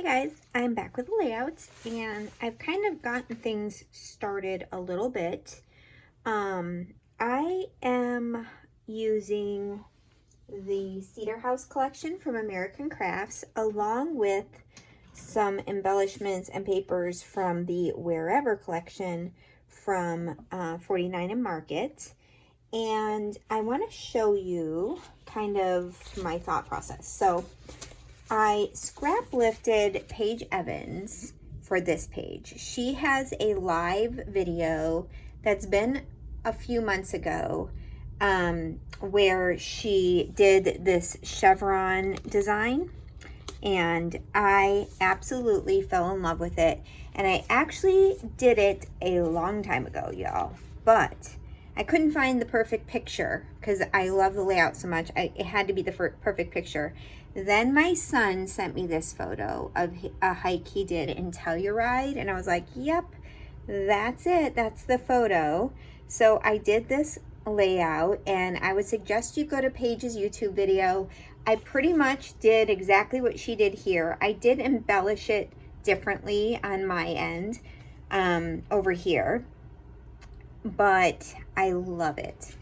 Hey guys, I'm back with the layouts and I've kind of gotten things started a little bit. I am using the Cedar House collection from American Crafts along with some embellishments and papers from the Wherever collection from 49 and Market. And I want to show you kind of my thought process. So I scrap lifted Paige Evans for this page. She has a live video that's been a few months ago where she did this chevron design, and I absolutely fell in love with it. And I actually did it a long time ago, y'all, but I couldn't find the perfect picture because I love the layout so much. It had to be the perfect picture. Then my son sent me this photo of a hike he did in Telluride, and I was like, yep, that's it. That's the photo. So I did this layout, and I would suggest you go to Paige's YouTube video. I pretty much did exactly what she did here. I did embellish it differently on my end over here, but I love it.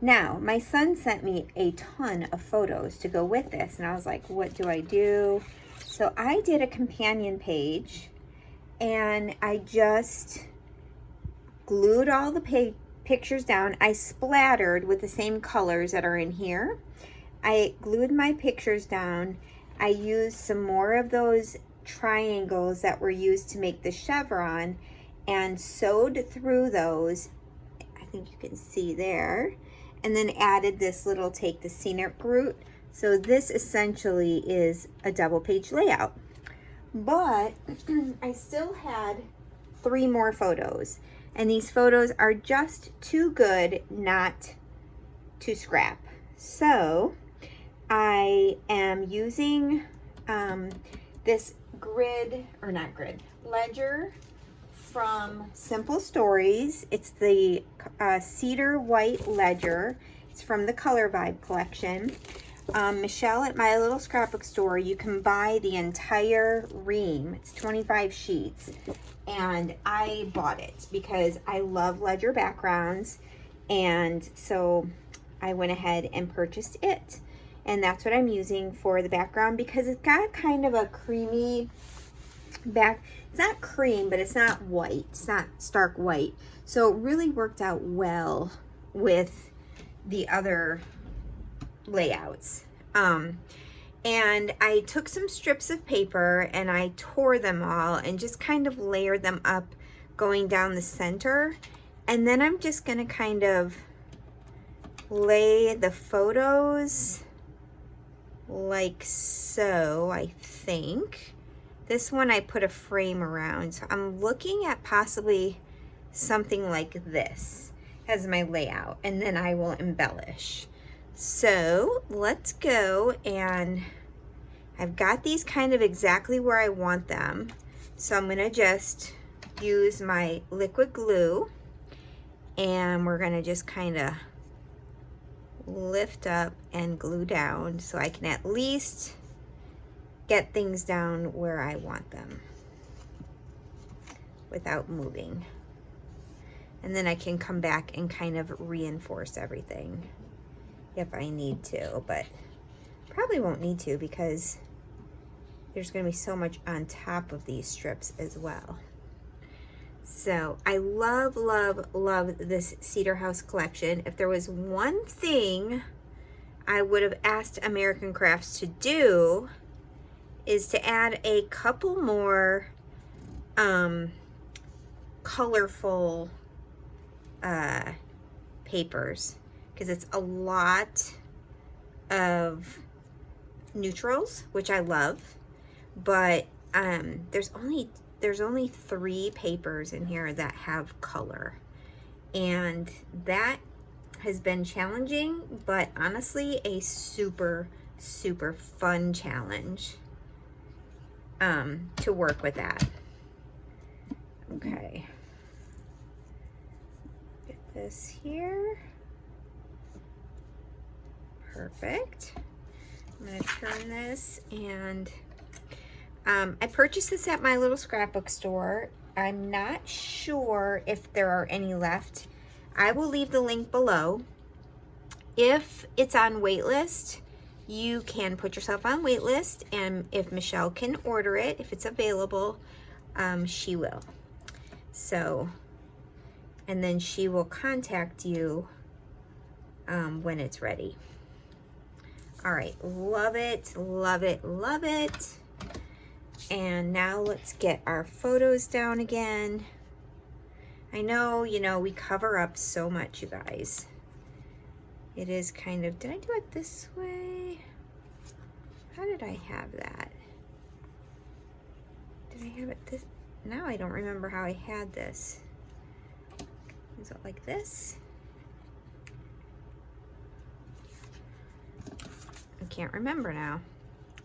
Now, my son sent me a ton of photos to go with this, and I was like, what do I do? So I did a companion page, and I just glued all the pictures down. I splattered with the same colors that are in here. I glued my pictures down. I used some more of those triangles that were used to make the chevron and sewed through those. I think you can see there. And then added this little take the scenic route. So this essentially is a double page layout. But I still had 3 more photos. And these photos are just too good not to scrap. So I am using this ledger from Simple Stories. It's the Cedar White Ledger. It's from the Color Vibe collection. Michelle at My Little Scrapbook Store, you can buy the entire ream. It's 25 sheets. And I bought it because I love ledger backgrounds. And so I went ahead and purchased it. And that's what I'm using for the background because it's got kind of a creamy back. It's not cream, but it's not white. It's not stark white. So it really worked out well with the other layouts. And I took some strips of paper and I tore them all and just kind of layered them up going down the center. And then I'm just going to kind of lay the photos like so, I think. This one I put a frame around, so I'm looking at possibly something like this as my layout, and then I will embellish. So let's go, and I've got these kind of exactly where I want them. So I'm gonna just use my liquid glue, and we're gonna just kind of lift up and glue down so I can at least get things down where I want them without moving. And then I can come back and kind of reinforce everything if I need to, but probably won't need to because there's going to be so much on top of these strips as well. So I love, love, love this Cedar House collection. If there was one thing I would have asked American Crafts to do is to add a couple more colorful papers, because it's a lot of neutrals, which I love, but there's only 3 papers in here that have color, and that has been challenging, but honestly a super fun challenge to work with that. Okay, get this here. Perfect. I'm going to turn this, and I purchased this at my little scrapbook store. I'm not sure if there are any left. I will leave the link below. If it's on waitlist, you can put yourself on waitlist, and if Michelle can order it, if it's available, she will. So, and then she will contact you when it's ready. All right, love it, love it, love it. And now let's get our photos down again. I know, you know, we cover up so much, you guys. It is kind of, did I do it this way? How did I have that? Did I have it this? Now I don't remember how I had this. Is it like this? I can't remember now.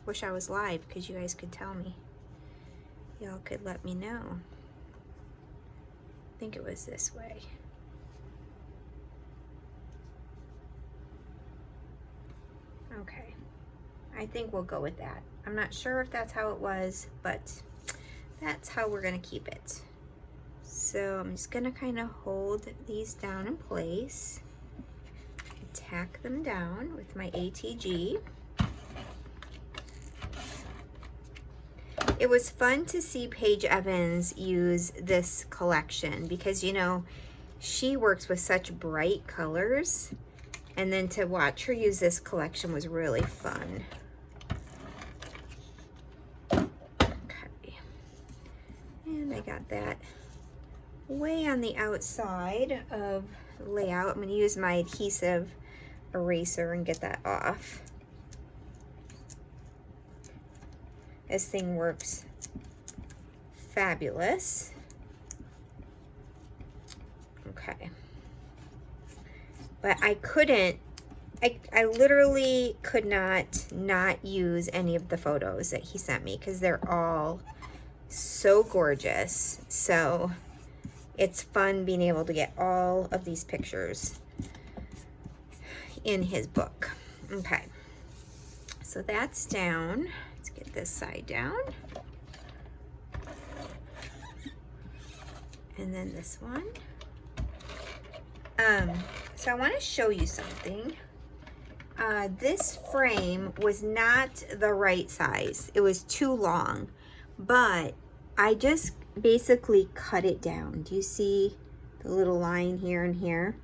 Wish I was live because you guys could tell me. Y'all could let me know. I think it was this way. Okay, I think we'll go with that. I'm not sure if that's how it was, but that's how we're gonna keep it. So I'm just gonna kind of hold these down in place, tack them down with my ATG. It was fun to see Paige Evans use this collection because, you know, she works with such bright colors, and then to watch her use this collection was really fun. Okay, and I got that way on the outside of layout. I'm going to use my adhesive eraser and get that off. This thing works fabulous. Okay. But I couldn't, I literally could not use any of the photos that he sent me because they're all so gorgeous. So it's fun being able to get all of these pictures in his book. Okay. So that's down. Let's get this side down. And then this one. So I want to show you something. This frame was not the right size. It was too long, but I just basically cut it down. Do you see the little line here and here?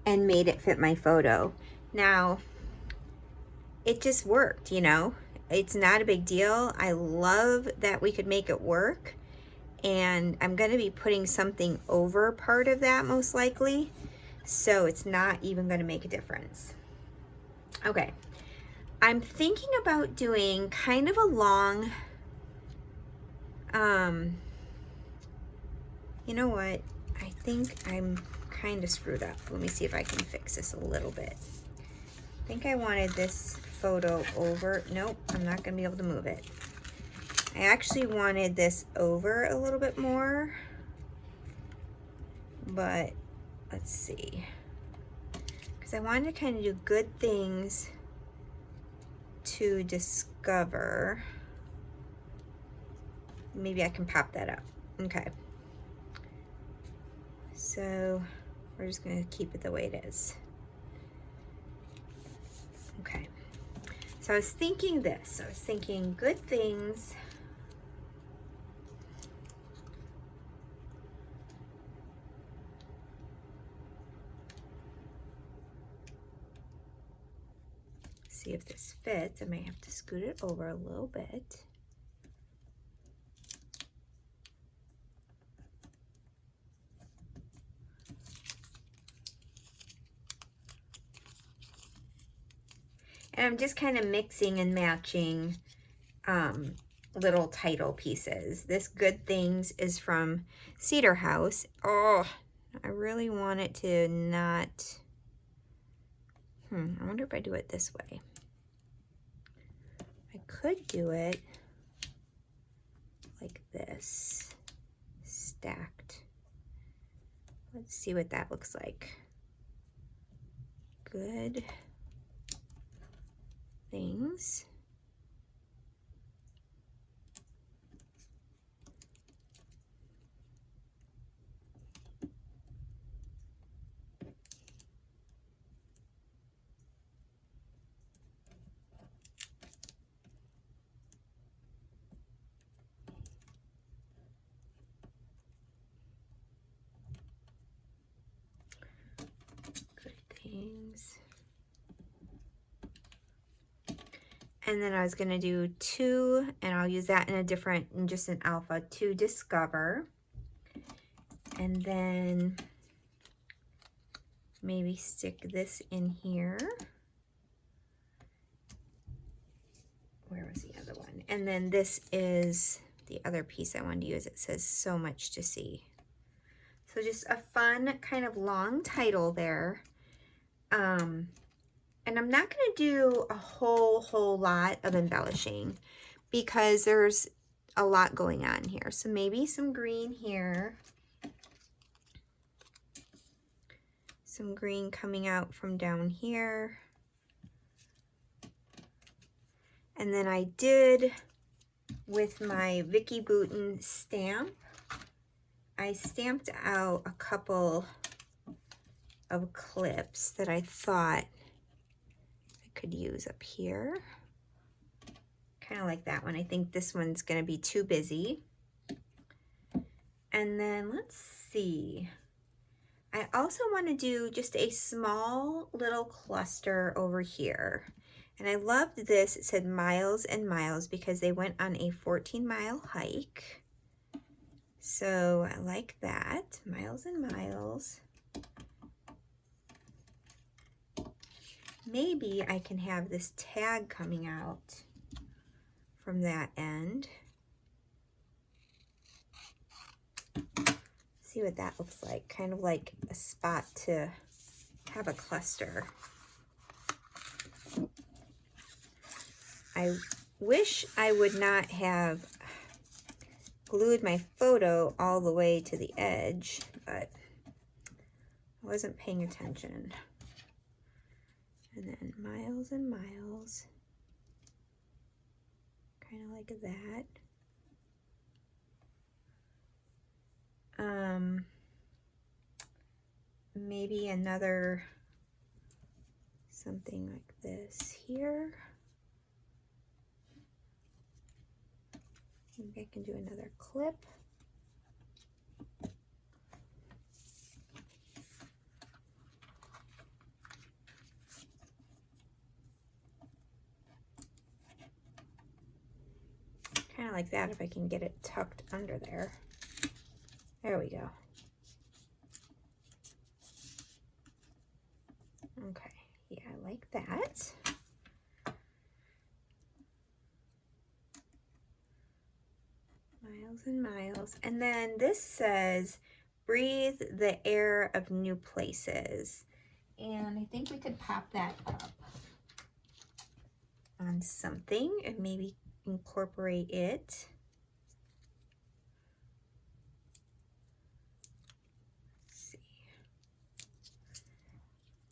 And made it fit my photo. Now, it just worked, you know? It's not a big deal. I love that we could make it work. And I'm going to be putting something over part of that most likely. So it's not even going to make a difference. Okay. I'm thinking about doing kind of a long, you know what? I think I'm kind of screwed up. Let me see if I can fix this a little bit. I think I wanted this photo over. Nope, I'm not going to be able to move it. I actually wanted this over a little bit more, but let's see. Because I wanted to kind of do good things to discover. Maybe I can pop that up. Okay. So we're just going to keep it the way it is. Okay. So I was thinking this. I was thinking good things. See if this fits. I may have to scoot it over a little bit. And I'm just kind of mixing and matching little title pieces. This Good Things is from Cedar House. Oh, I really want it to not... I wonder if I do it this way. I could do it like this, stacked. Let's see what that looks like. Good Things. wings. And then I was gonna do 2, and I'll use that in a different, in just an alpha, to discover. And then maybe stick this in here. Where was the other one? And then this is the other piece I wanted to use. It says so much to see. So just a fun kind of long title there. And I'm not going to do a whole lot of embellishing because there's a lot going on here. So maybe some green here. Some green coming out from down here. And then I did, with my Vicky Bouton stamp, I stamped out a couple of clips that I thought I could use up here. Kind of like that one. I think this one's going to be too busy. And then let's see. I also want to do just a small little cluster over here. And I loved this. It said miles and miles because they went on a 14-mile hike. So I like that. Miles and miles. Maybe I can have this tag coming out from that end. See what that looks like. Kind of like a spot to have a cluster. I wish I would not have glued my photo all the way to the edge, but I wasn't paying attention. And then miles and miles, kind of like that. Maybe another something like this here. Maybe I can do another clip. Kind of like that if I can get it tucked under there. There we go. Okay, yeah, I like that. Miles and miles. And then this says, breathe the air of new places. And I think we could pop that up on something and maybe incorporate it. Let's see.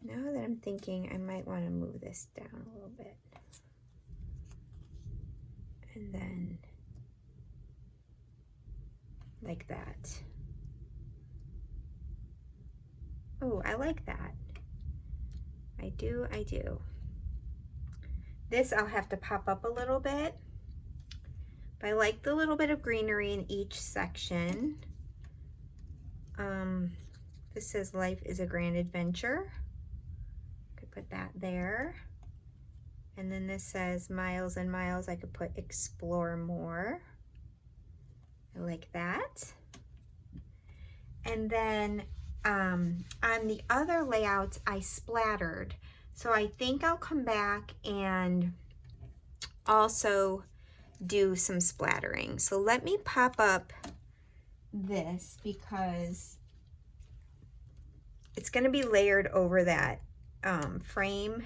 Now that I'm thinking, I might want to move this down a little bit. And then like that. Oh, I like that. I do. This I'll have to pop up a little bit, but I like the little bit of greenery in each section. This says life is a grand adventure. Could put that there. And then this says miles and miles. I could put explore more. I like that. And then on the other layouts, I splattered. So I think I'll come back and also do some splattering. So let me pop up this because it's going to be layered over that frame.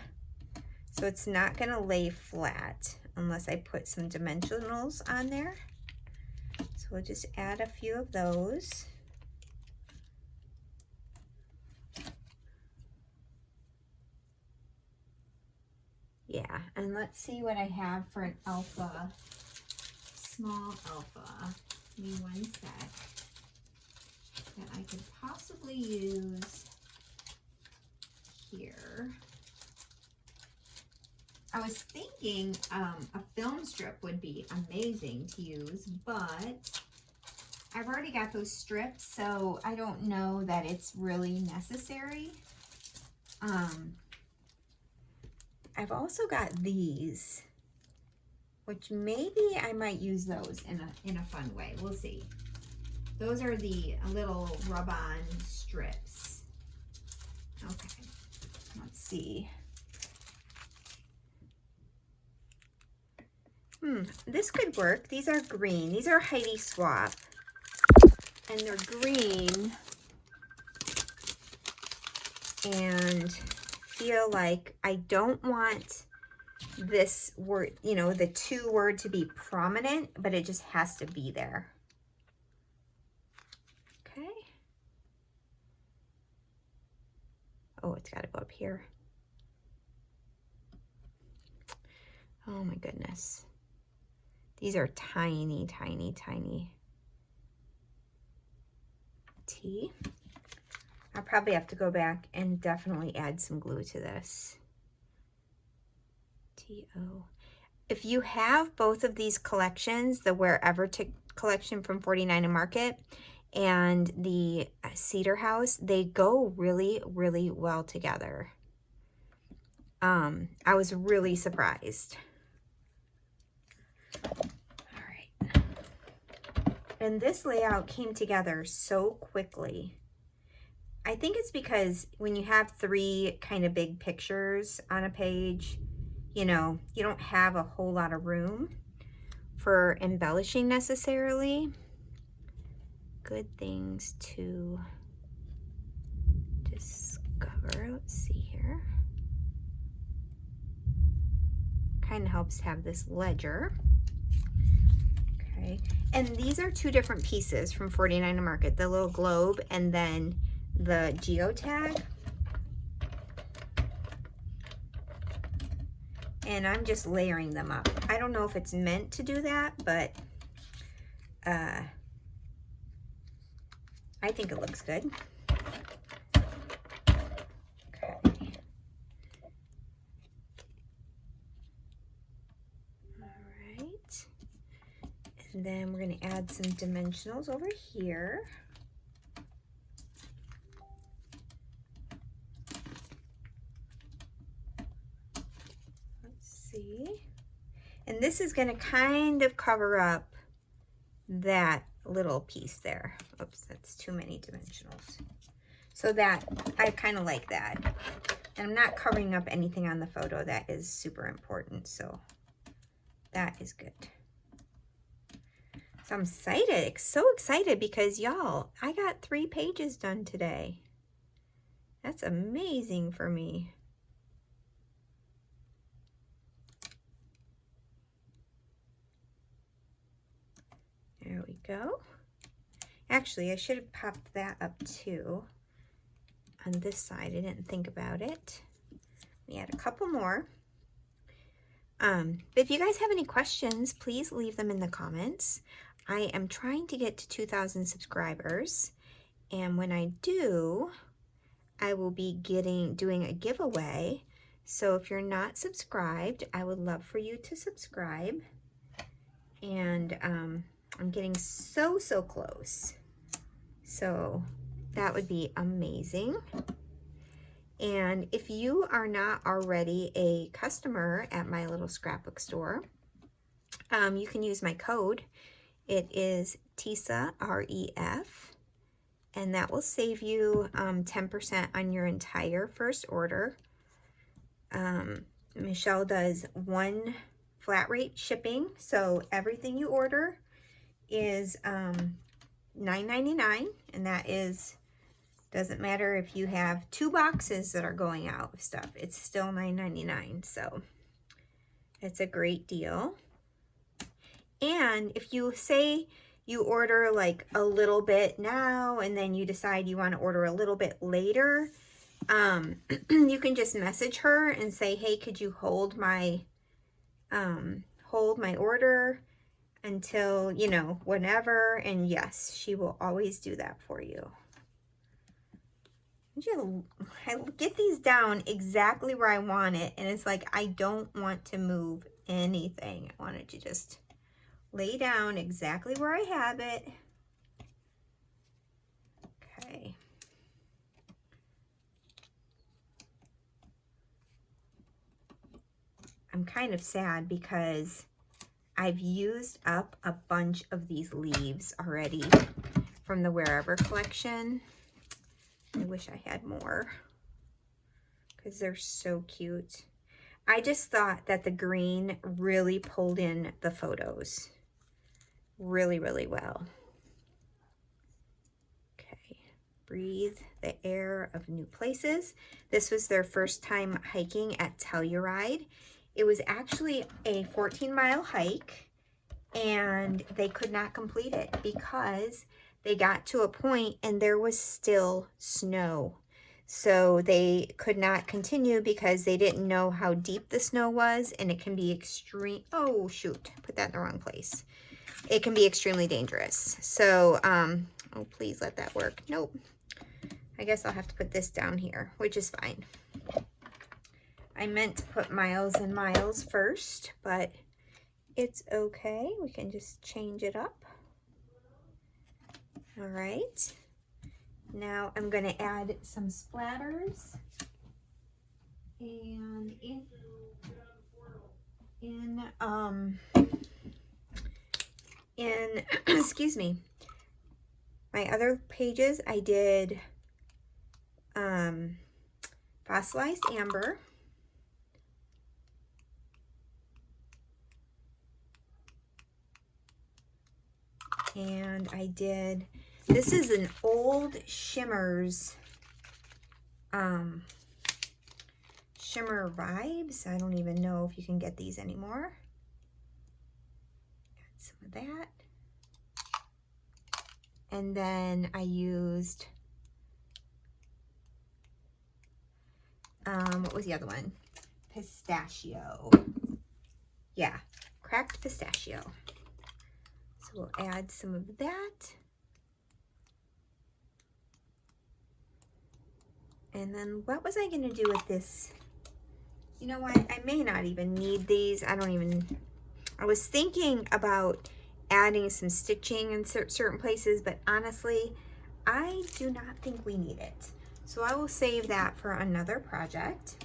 So it's not going to lay flat unless I put some dimensionals on there. So we'll just add a few of those. Yeah, and let's see what I have for an alpha, small alpha. Give me one sec. That I could possibly use here. I was thinking a film strip would be amazing to use, but I've already got those strips, so I don't know that it's really necessary. I've also got these, which maybe I might use those in a fun way. We'll see. Those are the little rub-on strips. Okay, let's see. This could work. These are green. These are Heidi Swap, and they're green, and feel like I don't want this word, you know, the to word to be prominent, but it just has to be there. Okay. Oh, it's got to go up here. Oh my goodness. These are tiny, tiny, tiny. T. I'll probably have to go back and definitely add some glue to this. T-O. If you have both of these collections, the Wherever collection from 49 and Market and the Cedar House, they go really, really well together. I was really surprised. All right. And this layout came together so quickly. I think it's because when you have 3 kind of big pictures on a page, you know, you don't have a whole lot of room for embellishing necessarily. Good things to discover. Let's see here. Kind of helps to have this ledger. Okay, and these are 2 different pieces from 49 and Market, the little globe and then the geotag. And I'm just layering them up. I don't know if it's meant to do that, but I think it looks good. Okay. All right. And then we're going to add some dimensionals over here. And this is going to kind of cover up that little piece there. Oops, that's too many dimensionals. So that, I kind of like that. And I'm not covering up anything on the photo that is super important, so that is good. So I'm excited, so excited, because y'all, I got 3 pages done today. That's amazing for me. There we go. Actually, I should have popped that up too on this side. I didn't think about it. Let me add a couple more. But if you guys have any questions, please leave them in the comments. I am trying to get to 2,000 subscribers, and when I do, I will be doing a giveaway. So if you're not subscribed, I would love for you to subscribe. And I'm getting so close. So that would be amazing. And if you are not already a customer at my little scrapbook store, you can use my code. It is TISA, REF, and that will save you 10% on your entire first order. Michelle does 1 flat rate shipping, so everything you order is $9.99, and that is, doesn't matter if you have 2 boxes that are going out of stuff, it's still $9.99, so it's a great deal. And if you say you order like a little bit now and then you decide you want to order a little bit later, you can just message her and say, hey, could you hold my order until, you know, whenever. And yes, she will always do that for you. I get these down exactly where I want it, and it's like I don't want to move anything. I want it to just lay down exactly where I have it. Okay. I'm kind of sad because I've used up a bunch of these leaves already from the Wherever collection. I wish I had more because they're so cute. I just thought that the green really pulled in the photos really, really well. Okay, breathe the air of new places. This was their first time hiking at Telluride. It was actually a 14-mile hike, and they could not complete it because they got to a point and there was still snow. So they could not continue because they didn't know how deep the snow was, and it can be extreme. Oh, shoot, put that in the wrong place. It can be extremely dangerous. So, oh, please let that work. Nope. I guess I'll have to put this down here, which is fine. I meant to put miles and miles first, but it's okay. We can just change it up. All right. Now I'm going to add some splatters. And excuse me, my other pages I did fossilized amber. And I did, this is an old Shimmers, Shimmer Vibes. I don't even know if you can get these anymore. Got some of that. And then I used, what was the other one? Pistachio. Yeah, cracked pistachio. So we'll add some of that. And then what was I going to do with this? You know what? I may not even need these. I was thinking about adding some stitching in certain places, but honestly, I do not think we need it. So I will save that for another project.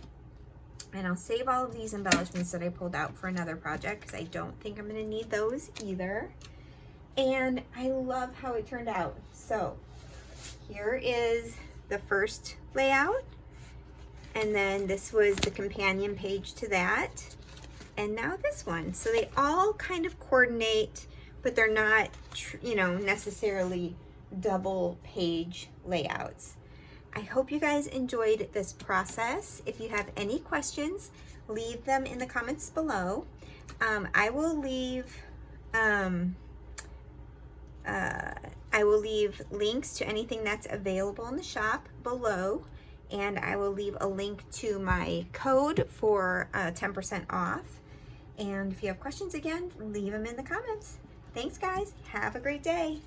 And I'll save all of these embellishments that I pulled out for another project because I don't think I'm going to need those either. And I love how it turned out. So here is the first layout, and then this was the companion page to that, and now this one. So they all kind of coordinate, but they're not, you know, necessarily double page layouts. I hope you guys enjoyed this process. If you have any questions, leave them in the comments below. I will leave links to anything that's available in the shop below, and I will leave a link to my code for 10% off. And if you have questions, again, leave them in the comments. Thanks, guys. Have a great day.